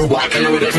rocking with it.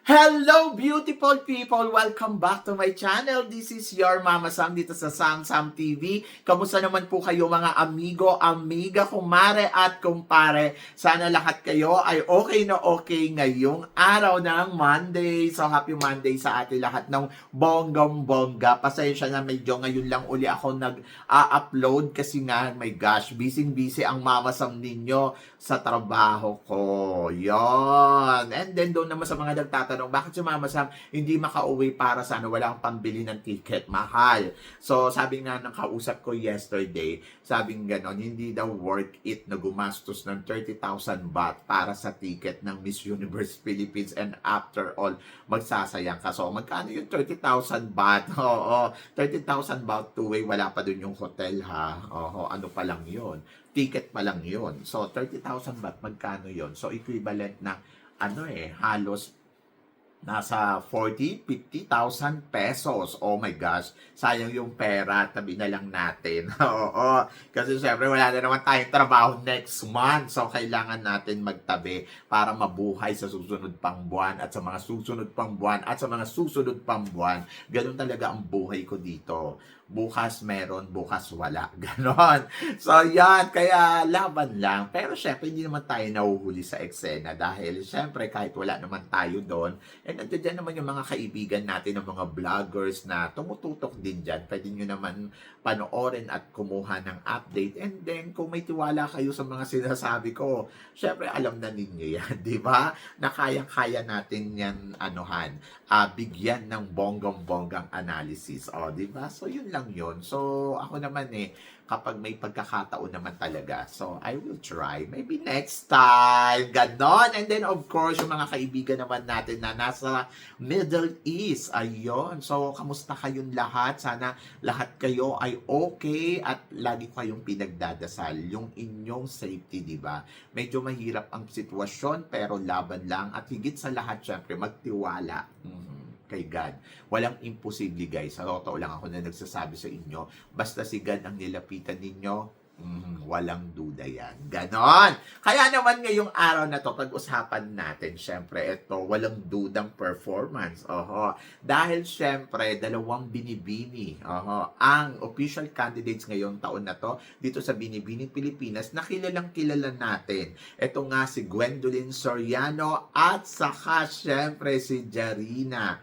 Hello beautiful people! Welcome back to my channel. This is your Mama Sam dito sa Sam Sam TV. Kamusta naman po kayo mga amigo, amiga, kumare at kumpare? Sana lahat kayo ay okay na okay ngayong araw ng Monday. So happy Monday sa atin lahat ng bonggang-bongga. Pasensya na medyo ngayon lang uli ako nag-upload kasi nga my gosh, busy ang Mama Sam ninyo sa trabaho ko. Yon. And then doon naman sa mga nagtatanong, bakit si Mama Sam hindi makauwi para sa wala kang pambili ng ticket, mahal. So sabi nga ng kausap ko yesterday, sabing ganon, hindi daw worth it na gumastos ng 30,000 baht para sa ticket ng Miss Universe Philippines, and after all, magsasayang ka. So magkano yung 30,000 baht? Oo, 30,000 baht two-way, wala pa dun yung hotel ha. Oo, ano pa lang yun? Ticket pa lang yun. So 30,000 baht, magkano yun? So equivalent na halos nasa 40,000-50,000 pesos. Oh my gosh, sayang yung pera, tabi na lang natin. Oo, kasi syempre wala na naman tayong trabaho next month. So kailangan natin magtabi para mabuhay sa susunod pang buwan at sa mga susunod pang buwan at sa mga susunod pang buwan. Ganun talaga ang buhay ko dito. Bukas meron, bukas wala. Ganon. So yan, kaya laban lang. Pero syempre hindi naman tayo nahuhuli sa eksena dahil syempre kahit wala naman tayo doon, nandiyan naman yung mga kaibigan natin ng mga vloggers na tumututok din dyan. Pwede nyo naman panoorin at kumuha ng update. And then, kung may tiwala kayo sa mga sinasabi ko, syempre alam na ninyo yan, di ba? Na kayang-kaya natin yan, bigyan ng bonggang-bonggang analysis. O, di ba? So, yun lang yun. So, ako naman kapag may pagkakataon naman talaga, so I will try. Maybe next time. Ganon. And then, of course, yung mga kaibigan naman natin na nasa Middle East. Ayun. So, kamusta kayong lahat? Sana lahat kayo ay okay at lagi kayong pinagdadasal. Yung inyong safety, di ba? Medyo mahirap ang sitwasyon, pero laban lang. At higit sa lahat, syempre, magtiwala. Kay God. Walang imposible, guys. Sa totoo lang ako na nagsasabi sa inyo, basta si God ang nilapitan ninyo, walang duda yan. Ganon! Kaya naman ngayong araw na to, pag-usapan natin, syempre, ito, walang dudang performance. Dahil syempre, dalawang binibini. Ang official candidates ngayong taon na to, dito sa Binibining Pilipinas, na kilalang kilala natin. Ito nga si Gwendolyn Soriano at saka syempre si Jarina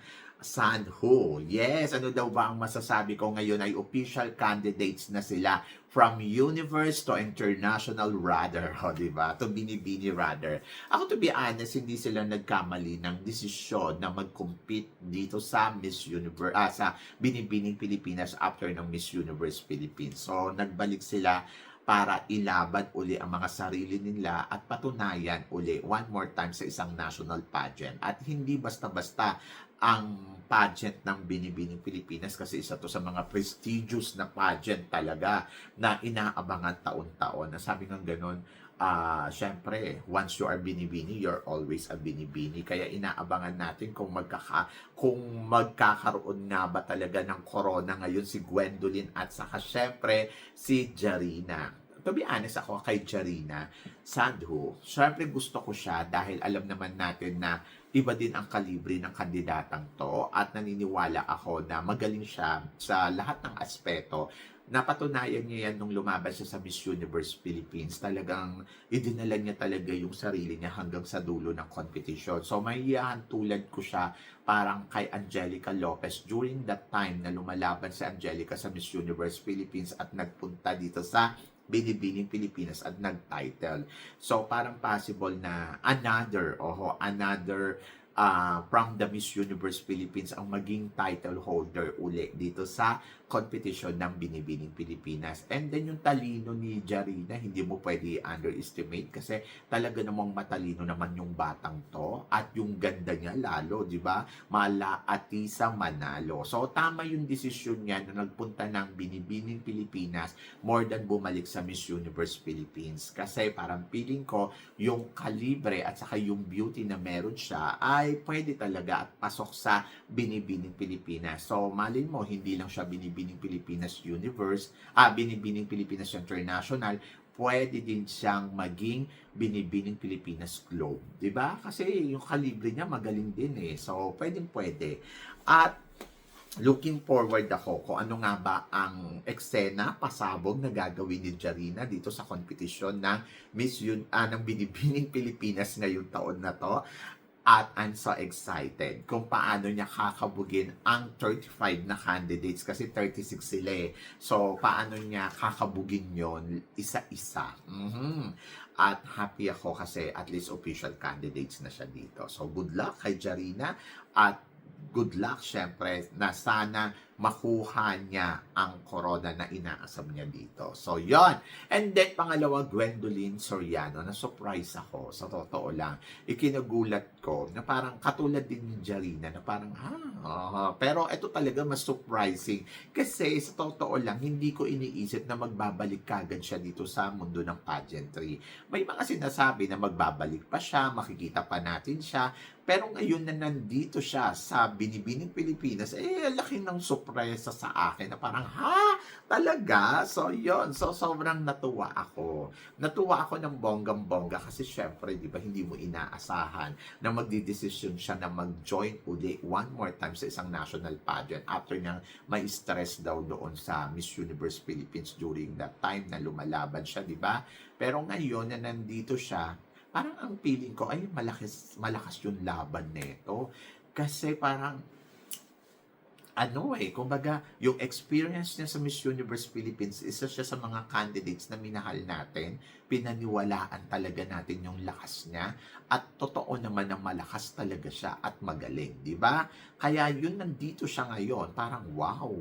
Sandhu. Yes, ano daw ba ang masasabi ko ngayon ay official candidates na sila from universe to international rather, diba? To binibini rather. Ako to be honest, hindi sila nagkamali ng desisyon na mag-compete dito sa Miss Universe, sa Binibining Pilipinas after ng Miss Universe Philippines. So, nagbalik sila para ilaban uli ang mga sarili nila at patunayan uli one more time sa isang national pageant. At hindi basta-basta ang pageant ng Binibining Pilipinas kasi isa to sa mga prestigious na pageant talaga na inaabangan taon-taon. Sabi ng ganun, syempre, once you are binibini, you're always a binibini. Kaya inaabangan natin kung magkakaroon nga ba talaga ng corona ngayon si Gwendolyn at saka syempre si Jarina. To be honest, ako kay Jarina Sandhu, syempre gusto ko siya dahil alam naman natin na iba din ang kalibre ng kandidatang to at naniniwala ako na magaling siya sa lahat ng aspeto. Napatunayan niya yan nung lumabas siya sa Miss Universe Philippines. Talagang idinala niya talaga yung sarili niya hanggang sa dulo ng competition. So mahihiyahan tulad ko siya parang kay Angelica Lopez during that time na lumalaban si Angelica sa Miss Universe Philippines at nagpunta dito sa Binibining Pilipinas at nag-title. So parang possible na another from the Miss Universe Philippines ang maging title holder uli dito sa competition ng Binibining Pilipinas. And then yung talino ni Jarina, hindi mo pwede underestimate kasi talaga namang matalino naman yung batang to at yung ganda niya lalo, di ba? Mala Atisa Manalo. So tama yung desisyon niya na nagpunta ng Binibining Pilipinas more than bumalik sa Miss Universe Philippines. Kasi parang feeling ko yung kalibre at saka yung beauty na meron siya ay ay pwede talaga at pasok sa Binibining Pilipinas. So, malin mo, hindi lang siya Binibining Pilipinas Universe, Binibining Pilipinas International, pwede din siyang maging Binibining Pilipinas Globe. 'Di ba? Kasi yung kalibre niya magaling din eh. So, pwedeng-pwede. At looking forward ako kung ano nga ba ang eksena, pasabog na gagawin ni Jarina dito sa kompetisyon ng ng Binibining Pilipinas ngayong taon na to. At I'm so excited kung paano niya kakabugin ang 35 na candidates kasi 36 sila eh. So, paano niya kakabugin yon isa-isa. At happy ako kasi at least official candidates na siya dito. So, good luck kay Jarina at good luck syempre na sana makuha niya ang corona na inaasam niya dito. So, yon. And then, pangalawa, Gwendolyn Soriano. Na-surprise ako, sa totoo lang. Ikinagulat ko na parang katulad din ni Jarina na parang, pero ito talaga mas surprising. Kasi sa totoo lang, hindi ko iniisip na magbabalik kagad siya dito sa mundo ng pageantry. May mga sinasabi na magbabalik pa siya, makikita pa natin siya. Pero ngayon na nandito siya sa Binibining Pilipinas, laki ng sorpresa sa akin na parang, talaga? So, yon. So, sobrang natuwa ako. Natuwa ako ng bonggang-bongga kasi syempre, di ba, hindi mo inaasahan na magdidesisyon siya na mag-join uli one more time sa isang national pageant after niyang may stress daw doon sa Miss Universe Philippines during that time na lumalaban siya, di ba? Pero ngayon na nandito siya, parang ang feeling ko ay malakas yung laban nito. Kasi parang kumbaga, yung experience niya sa Miss Universe Philippines, isa siya sa mga candidates na minahal natin, pinaniwalaan talaga natin yung lakas niya, at totoo naman na malakas talaga siya at magaling, di ba? Kaya yun, nandito siya ngayon, parang wow.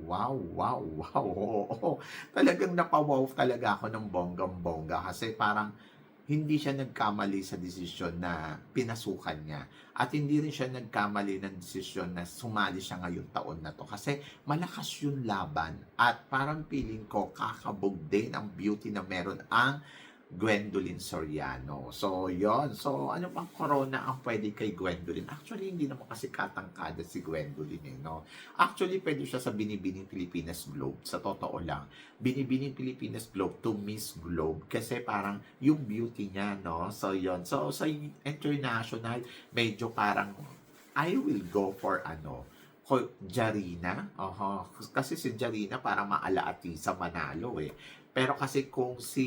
Oo. Talagang napawaw talaga ako ng bonggang-bongga kasi parang hindi siya nagkamali sa desisyon na pinasukan niya. At hindi rin siya nagkamali ng desisyon na sumali siya ngayong taon na to. Kasi malakas yung laban at parang feeling ko kakabog din ang beauty na meron ang Gwendolyn Soriano. So, yon. So, ano pang corona ang pwede kay Gwendolyn? Actually, hindi naman kasi katangkada si Gwendolyn eh, no? Actually, pwede siya sa Binibining Pilipinas Globe. Sa totoo lang. Binibining Pilipinas Globe to Miss Globe. Kasi parang yung beauty niya, no? So, yon. So, sa international, medyo parang I will go for Jarina. Kasi si Jarina parang maalaati sa manalo eh. Pero kasi kung si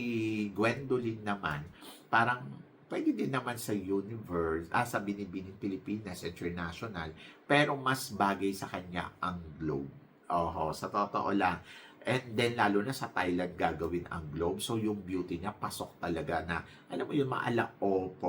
Gwendolyn naman, parang pwede din naman sa Universe, sa Binibining Pilipinas International, pero mas bagay sa kanya ang Globe. Sa totoo lang. And then, lalo na sa Thailand gagawin ang Globe. So, yung beauty niya, pasok talaga na, alam mo yung malaopo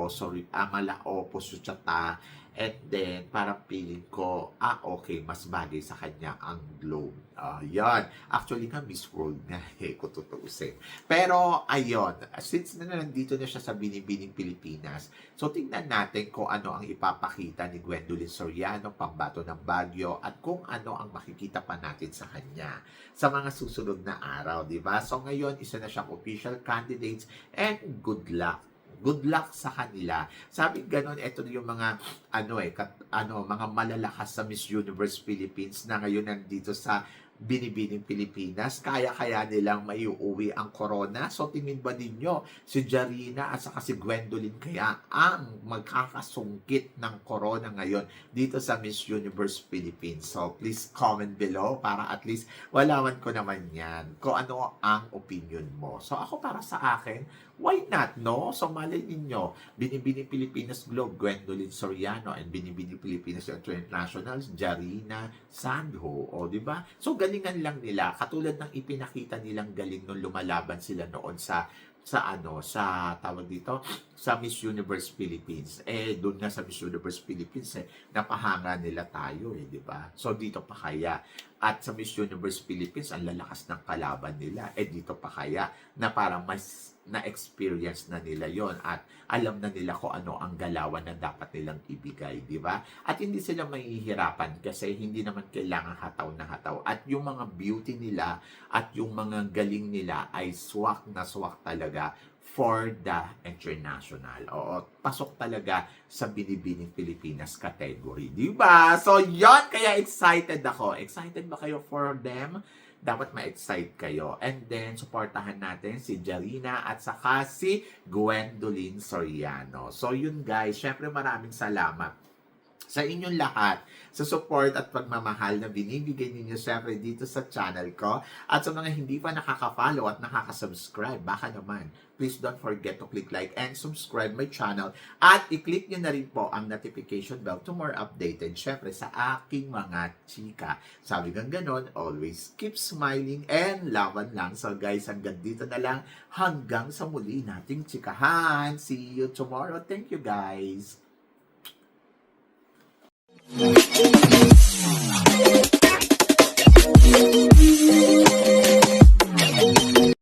suchata. And then, parang feeling ko, okay, mas bagay sa kanya ang Globe. Yan. Actually nga, Miss World nga, kung tutuusin. Pero, ayun, since nandito na siya sa Binibining Pilipinas, so tingnan natin kung ano ang ipapakita ni Gwendolyn Soriano, pambato ng Baguio, at kung ano ang makikita pa natin sa kanya sa mga susunod na araw, di ba? So, ngayon, isa na siyang official candidates, and good luck. Good luck sa kanila. Sabi ganon, ito yung mga mga malalakas sa Miss Universe Philippines na ngayon nandito sa Binibining Pilipinas. Kaya nilang maiuwi ang corona. So, tingin ba ninyo si Jarina at saka si Gwendolyn kaya ang magkakasungkit ng corona ngayon dito sa Miss Universe Philippines? So, please comment below para at least walaman ko naman yan kung ano ang opinion mo. So, ako para sa akin, why not, no? So, malay ninyo, Binibining Pilipinas Globe, Gwendolyn Soriano, and Binibining Pilipinas International, Jarina Sandho. O, di ba? So, galingan lang nila. Katulad ng ipinakita nilang galing nung lumalaban sila noon sa tawag dito, sa Miss Universe Philippines. Doon nga sa Miss Universe Philippines, napahanga nila tayo, di ba? So, dito pa kaya. At sa Miss Universe Philippines, ang lalakas ng kalaban nila. Dito pa kaya na parang mas na-experience na nila yon at alam na nila kung ano ang galawan na dapat nilang ibigay, di ba? At hindi sila mahihirapan kasi hindi naman kailangan hataw na hataw. At yung mga beauty nila at yung mga galing nila ay swak na swak talaga for the international. Oo, pasok talaga sa Binibining Pilipinas category. Di ba? So, yon kaya excited ako. Excited ba kayo for them? Dapat ma-excite kayo. And then, supportahan natin si Jarina at saka si Gwendolyn Soriano. So, yun guys. Syempre, maraming salamat sa inyong lahat, sa support at pagmamahal na binibigay ninyo syempre dito sa channel ko. At sa mga hindi pa nakaka-follow at nakaka-subscribe, baka naman, please don't forget to click like and subscribe my channel. At i-click nyo na rin po ang notification bell to more updated, syempre sa aking mga chika. Sabi kang ganon, always keep smiling and laban lang. So guys, hanggang dito na lang, hanggang sa muli nating chikahan. See you tomorrow. Thank you guys. Thank you.